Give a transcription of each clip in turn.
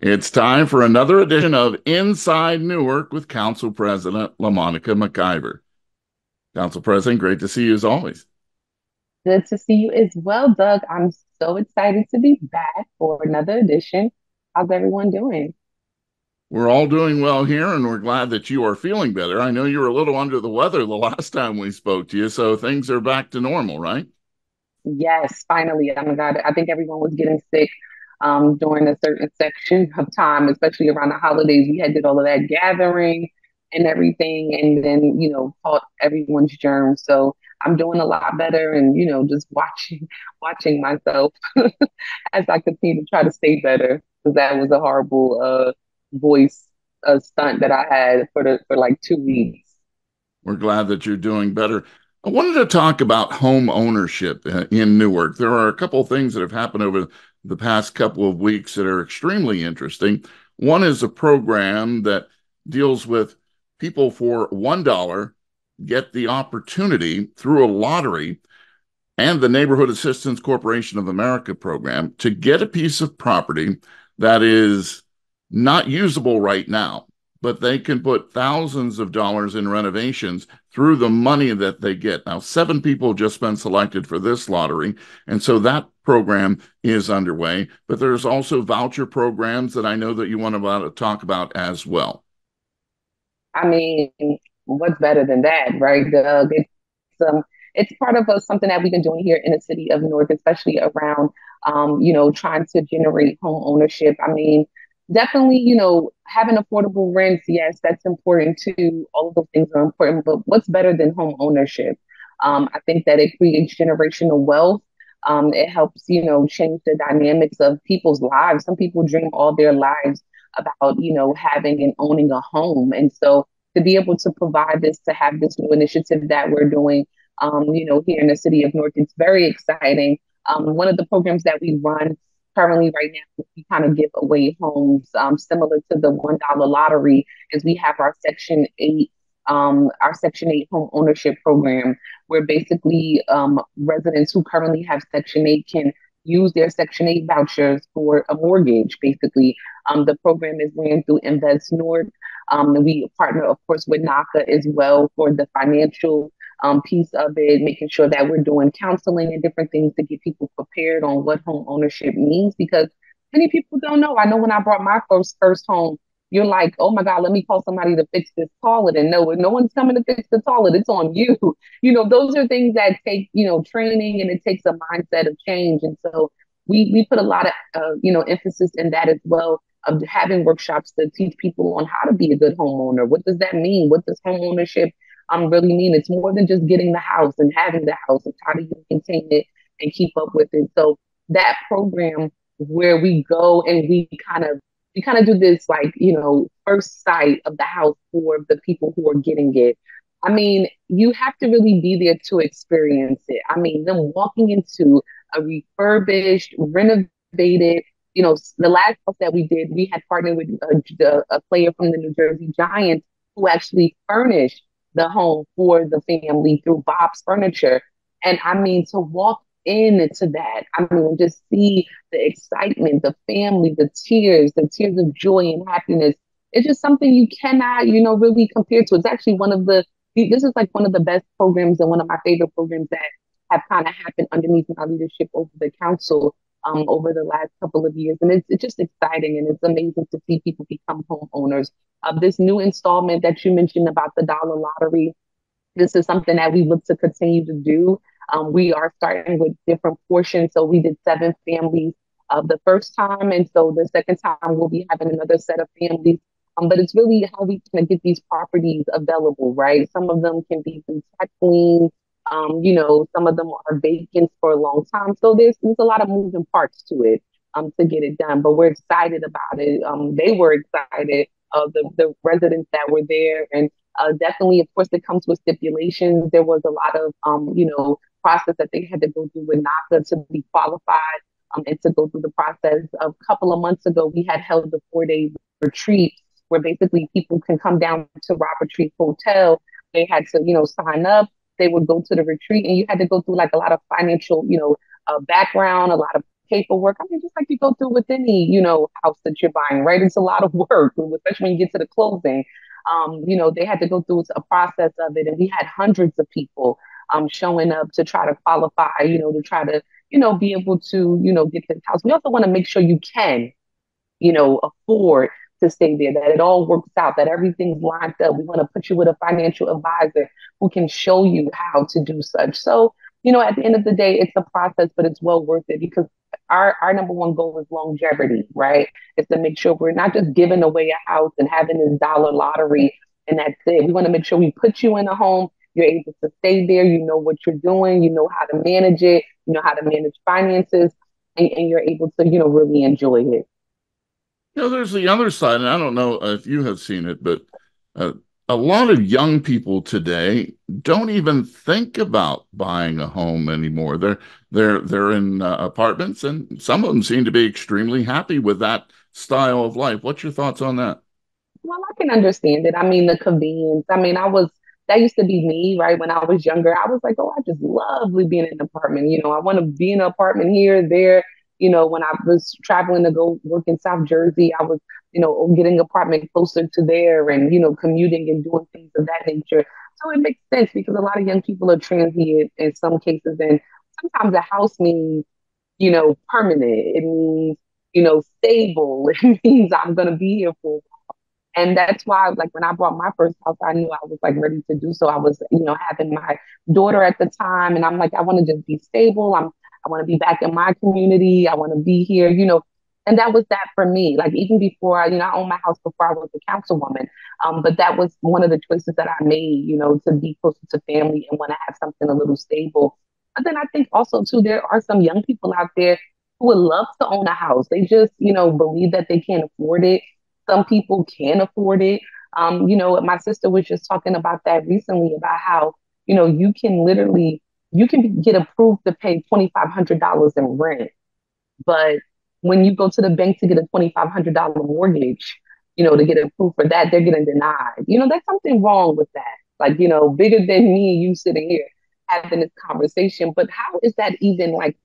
It's time for another edition of Inside Newark with Council President LaMonica McGiver. Council President, great to see you as always. Good to see you as well, Doug. I'm so excited to be back for another edition. How's everyone doing? We're all doing well here, and we're glad that you are feeling better. I know you were a little under the weather the last time we spoke to you, so things are back to normal, right? Yes, finally. Oh my God, I think everyone was getting sick during a certain section of time, especially around the holidays. We had did all of that gathering and everything, and then caught everyone's germs. So I'm doing a lot better, and just watching myself as I continue to try to stay better because that was a horrible voice stunt that I had for like 2 weeks. We're glad that you're doing better. I wanted to talk about home ownership in Newark. There are a couple of things that have happened over the past couple of weeks that are extremely interesting. One is a program that deals with people for $1 get the opportunity through a lottery and the Neighborhood Assistance Corporation of America program to get a piece of property that is not usable right now, but they can put thousands of dollars in renovations through the money that they get. Now, 7 people have just been selected for this lottery, and so that program is underway. But there's also voucher programs that I know that you want to talk about as well. I mean, what's better than that, right, Doug? It's part of something that we've been doing here in the city of Newark, especially around trying to generate home ownership. I mean, definitely, having affordable rents, yes, that's important too. All of those things are important, but what's better than home ownership? I think that it creates generational wealth. It helps, change the dynamics of people's lives. Some people dream all their lives about, having and owning a home. And so to be able to provide this, to have this new initiative that we're doing, here in the city of Newark, it's very exciting. One of the programs that we run currently right now, we kind of give away homes, similar to the $1 lottery, is we have our Section 8 home ownership program, where basically residents who currently have Section 8 can use their Section 8 vouchers for a mortgage, basically. The program is ran through Invest North. We partner, of course, with NACA as well for the financial piece of it, making sure that we're doing counseling and different things to get people prepared on what home ownership means, because many people don't know. I know when I bought my first home, you're like, oh my God, let me call somebody to fix this toilet. And no one's coming to fix the toilet. It's on you. Those are things that take, training, and it takes a mindset of change. And so we put a lot of, emphasis in that as well, of having workshops to teach people on how to be a good homeowner. What does that mean? What does home ownership really mean? It's more than just getting the house and having the house. It's how do you maintain it and keep up with it. So that program, where we go and we kind of do this, like, first sight of the house for the people who are getting it. I mean, you have to really be there to experience it. I mean, them walking into a refurbished, renovated, the last house that we did, we had partnered with a player from the New Jersey Giants who actually furnished the home for the family through Bob's Furniture. And I mean, to walk into that, I mean, just see the excitement, the family, the tears of joy and happiness. It's just something you cannot, really compare to. It's actually this is like one of the best programs and one of my favorite programs that have kind of happened underneath my leadership over the council over the last couple of years. And it's just exciting, and it's amazing to see people become homeowners. This new installment that you mentioned about the dollar lottery, this is something that we look to continue to do. We are starting with different portions. So we did 7 families the first time. And so the second time we'll be having another set of families. But it's really how we kind of get these properties available, right? Some of them can be through tax liens. Some of them are vacant for a long time. So there's a lot of moving parts to it to get it done. But we're excited about it. They were excited. The residents that were there, and definitely, of course, it comes with stipulations. There was a lot of, process that they had to go through with NACA to be qualified, and to go through the process. A couple of months ago, we had held a 4-day retreat where basically people can come down to Robert Tree Hotel. They had to, sign up. They would go to the retreat, and you had to go through like a lot of financial, background, a lot of paperwork. I mean, just like you go through with any, house that you're buying, right? It's a lot of work, especially when you get to the closing. They had to go through a process of it, and we had hundreds of people showing up to try to qualify, to try to, be able to, get this house. We also want to make sure you can, afford to stay there, that it all works out, that everything's lined up. We want to put you with a financial advisor who can show you how to do such. So, at the end of the day, it's a process, but it's well worth it because our number one goal is longevity, right? It's to make sure we're not just giving away a house and having this dollar lottery and that's it. We want to make sure we put you in a home. You're able to stay there. You know what you're doing. You know how to manage it. You know how to manage finances, and you're able to, really enjoy it. There's the other side, and I don't know if you have seen it, but uh, a lot of young people today don't even think about buying a home anymore. They're in apartments, and some of them seem to be extremely happy with that style of life. What's your thoughts on that? Well, I can understand it. I mean, the convenience. I mean, that used to be me, right? When I was younger, I was like, oh, I just love being in an apartment. I want to be in an apartment here, there. When I was traveling to go work in South Jersey, I was, getting an apartment closer to there and, commuting and doing things of that nature. So it makes sense because a lot of young people are transient in some cases. And sometimes a house means, permanent. It means, stable. It means I'm going to be here for and that's why, like, when I bought my first house, I knew I was like ready to do so. I was, having my daughter at the time, and I'm like, I want to just be stable. I want to be back in my community. I want to be here, and that was that for me. Like, even before, I owned my house before I was a councilwoman. But that was one of the choices that I made, to be closer to family and want to have something a little stable. But then I think also too, there are some young people out there who would love to own a house. They just, believe that they can't afford it. Some people can afford it. My sister was just talking about that recently about how, you can literally you can get approved to pay $2,500 in rent, but when you go to the bank to get a $2,500 mortgage, to get approved for that, they're getting denied. That's something wrong with that. Like, bigger than me and you sitting here having this conversation. But how is that even like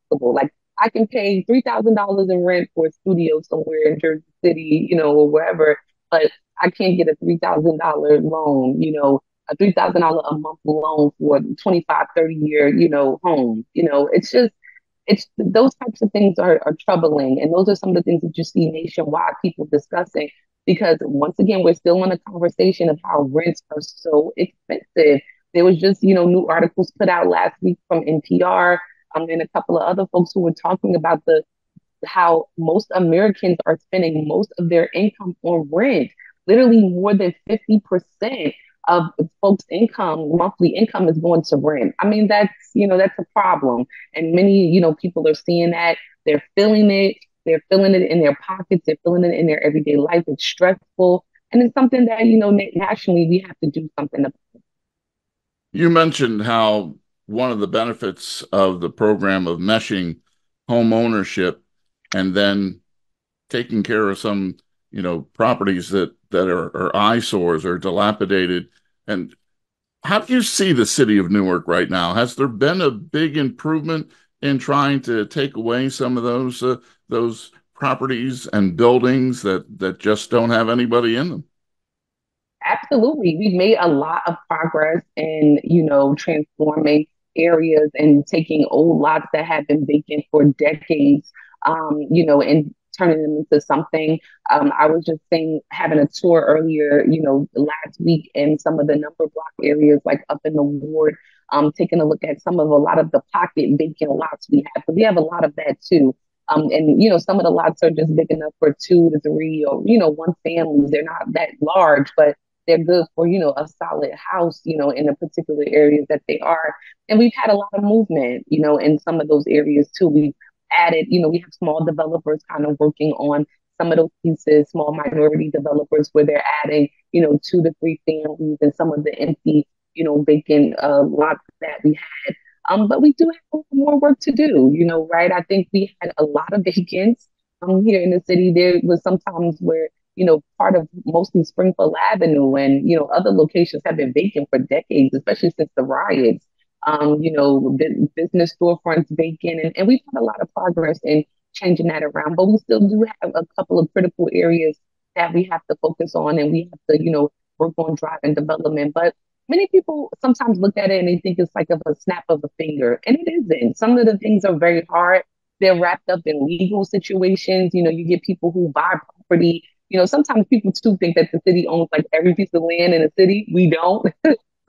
possible? Like I can pay $3,000 in rent for a studio somewhere in Jersey City, or wherever, but I can't get a $3,000 loan, a $3,000 a month loan for a 25, 30 year, home. It's those types of things are troubling. And those are some of the things that you see nationwide people discussing. Because once again, we're still in a conversation of how rents are so expensive. There was just, new articles put out last week from NPR and a couple of other folks who were talking about the how most Americans are spending most of their income on rent. Literally more than 50% of folks' income, monthly income is going to rent. I mean, that's a problem. And many, people are seeing that. They're feeling it. They're feeling it in their pockets. They're feeling it in their everyday life. It's stressful. And it's something that, nationally we have to do something about. You mentioned how one of the benefits of the program of meshing home ownership and then taking care of some, properties that are eyesores or dilapidated. And how do you see the city of Newark right now? Has there been a big improvement in trying to take away some of those properties and buildings that just don't have anybody in them? Absolutely. We've made a lot of progress in, transforming areas and taking old lots that have been vacant for decades, and turning them into something. I was just saying, having a tour earlier, last week in some of the number block areas, like up in the ward, taking a look at a lot of the pocket vacant lots we have. So we have a lot of that too. And some of the lots are just big enough for two to three or, one families. They're not that large, but they're good for, a solid house, in the particular areas that they are. And we've had a lot of movement, in some of those areas too. We've added, we have small developers kind of working on some of those pieces, small minority developers where they're adding, two to three families and some of the empty, vacant lots that we had. But we do have more work to do, right? I think we had a lot of vacants here in the city. There was sometimes where part of mostly Springfield Avenue and, other locations have been vacant for decades, especially since the riots. business storefronts vacant. And we've had a lot of progress in changing that around, but we still do have a couple of critical areas that we have to focus on and we have to, work on driving development. But many people sometimes look at it and they think it's like of a snap of a finger, and it isn't. Some of the things are very hard. They're wrapped up in legal situations. You get people who buy property. Sometimes people too think that the city owns like every piece of land in the city. We don't.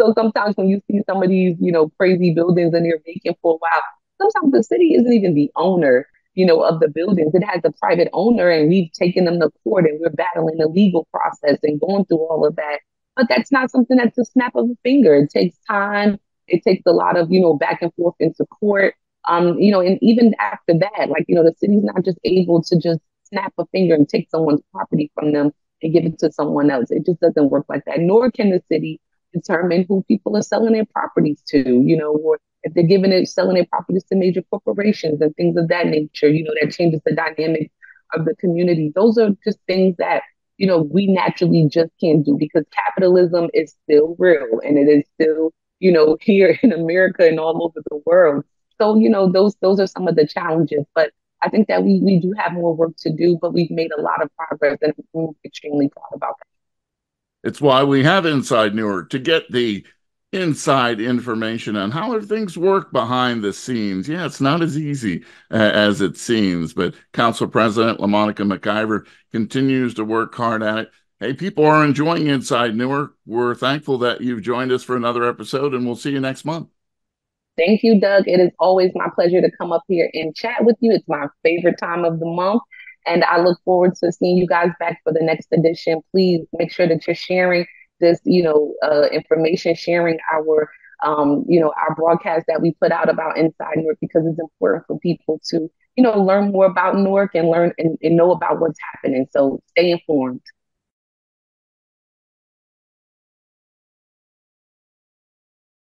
So sometimes when you see some of these, crazy buildings and they're vacant for a while, sometimes the city isn't even the owner, of the buildings. It has a private owner and we've taken them to court and we're battling the legal process and going through all of that. But that's not something that's a snap of a finger. It takes time. It takes a lot of, back and forth into court. And even after that, like, the city's not just able to just snap a finger and take someone's property from them and give it to someone else. It just doesn't work like that. Nor can the city determine who people are selling their properties to, or if they're selling their properties to major corporations and things of that nature, that changes the dynamic of the community. Those are just things that, we naturally just can't do because capitalism is still real and it is still, here in America and all over the world. So, those are some of the challenges. But I think that we do have more work to do, but we've made a lot of progress and I'm extremely proud about that. It's why we have Inside Newark to get the inside information on how things work behind the scenes. Yeah, it's not as easy as it seems, but Council President LaMonica McGiver continues to work hard at it. Hey, people are enjoying Inside Newark. We're thankful that you've joined us for another episode, and we'll see you next month. Thank you, Doug. It is always my pleasure to come up here and chat with you. It's my favorite time of the month. And I look forward to seeing you guys back for the next edition. Please make sure that you're sharing this, information, sharing our broadcast that we put out about Inside Newark because it's important for people to, learn more about Newark and learn and know about what's happening. So stay informed.